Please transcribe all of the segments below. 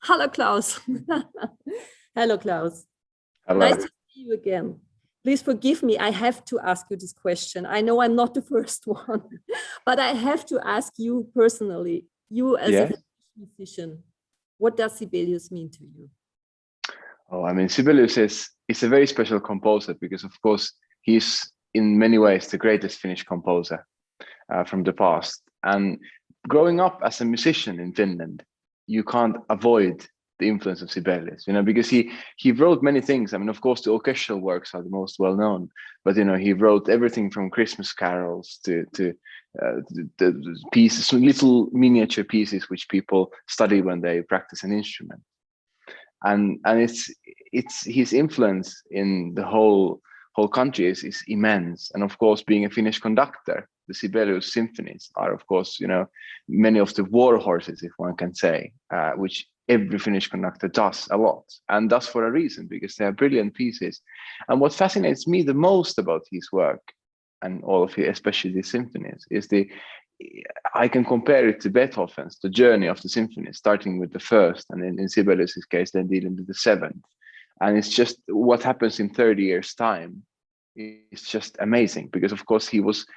Hello, Klaus. Hello, Klaus. Hello. Nice to see you again. Please forgive me, I have to ask you this question. I know I'm not the first one, but I have to ask you personally, you as a musician, what does Sibelius mean to you? Oh, I mean, Sibelius is a very special composer because, of course, he's in many ways the greatest Finnish composer from the past. And growing up as a musician in Finland, you can't avoid the influence of Sibelius, because he wrote many things. I mean, of course, the orchestral works are the most well known, but he wrote everything from Christmas carols to the pieces, little miniature pieces which people study when they practice an instrument. And it's his influence in the whole country is immense. And of course, being a Finnish conductor, the Sibelius symphonies are, of course, many of the war horses, if one can say, which every Finnish conductor does a lot, and does for a reason, because they are brilliant pieces. And what fascinates me the most about his work, and all of it, especially the symphonies, is I can compare it to Beethoven's, the journey of the symphony, starting with the first, and in Sibelius's case, then dealing with the seventh. And it's just what happens in 30 years' time. It's just amazing because, of course, he was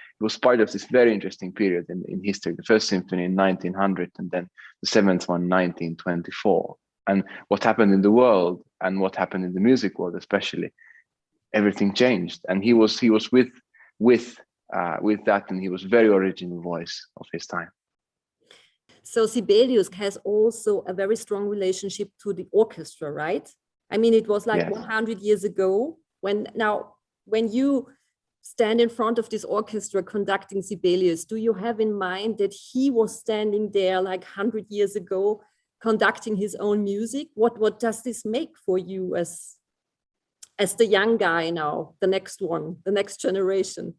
part of this very interesting period in history. The first symphony in 1900, and then the seventh one, 1924. And what happened in the world, and what happened in the music world, especially, everything changed. And he was with that, and he was very original voice of his time. So Sibelius has also a very strong relationship to the orchestra, right? I mean, it was like 100 years ago. When you stand in front of this orchestra conducting Sibelius, do you have in mind that he was standing there like 100 years ago conducting his own music? What does this make for you as the young guy now, the next one, the next generation?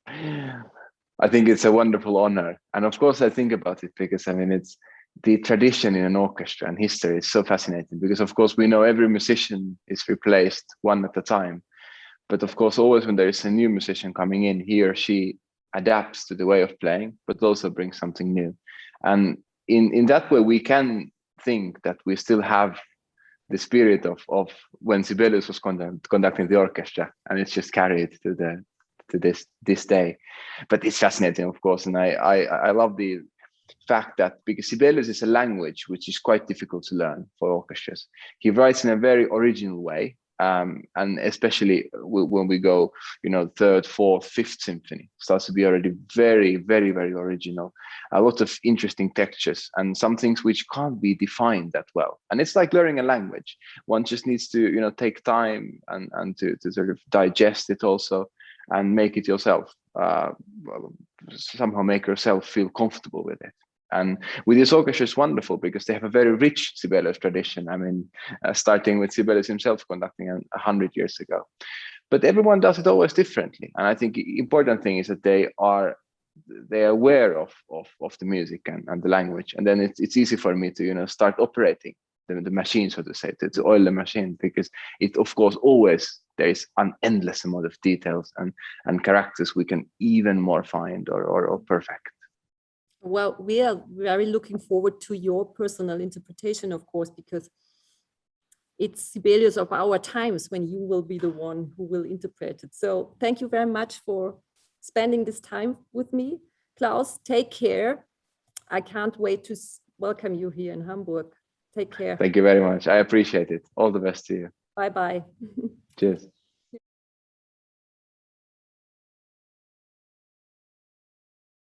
I think it's a wonderful honor. And of course, I think about it because, I mean, it's the tradition in an orchestra and history is so fascinating because, of course, we know every musician is replaced one at a time. But of course, always when there is a new musician coming in, he or she adapts to the way of playing, but also brings something new. And in that way, we can think that we still have the spirit of when Sibelius was conducting the orchestra, and it's just carried to this day. But it's fascinating, of course, and I love the fact that because Sibelius is a language which is quite difficult to learn for orchestras. He writes in a very original way. And especially when we go, third, fourth, fifth symphony starts to be already very, very, very original. A lot of interesting textures and some things which can't be defined that well. And it's like learning a language. One just needs to, take time and to sort of digest it also and make it yourself. Somehow make yourself feel comfortable with it. And with this orchestra, it's wonderful because they have a very rich Sibelius tradition. I mean, starting with Sibelius himself conducting 100 years ago. But everyone does it always differently. And I think the important thing is that they are aware of the music and the language. And then it's easy for me to, start operating the machine, so to say, to oil the machine, because it, of course, always there is an endless amount of details and characters we can even more find or perfect. Well, we are very looking forward to your personal interpretation, of course, because it's Sibelius of our times when you will be the one who will interpret it. So thank you very much for spending this time with me. Klaus, take care. I can't wait to welcome you here in Hamburg. Take care. Thank you very much. I appreciate it. All the best to you. Bye-bye. Cheers.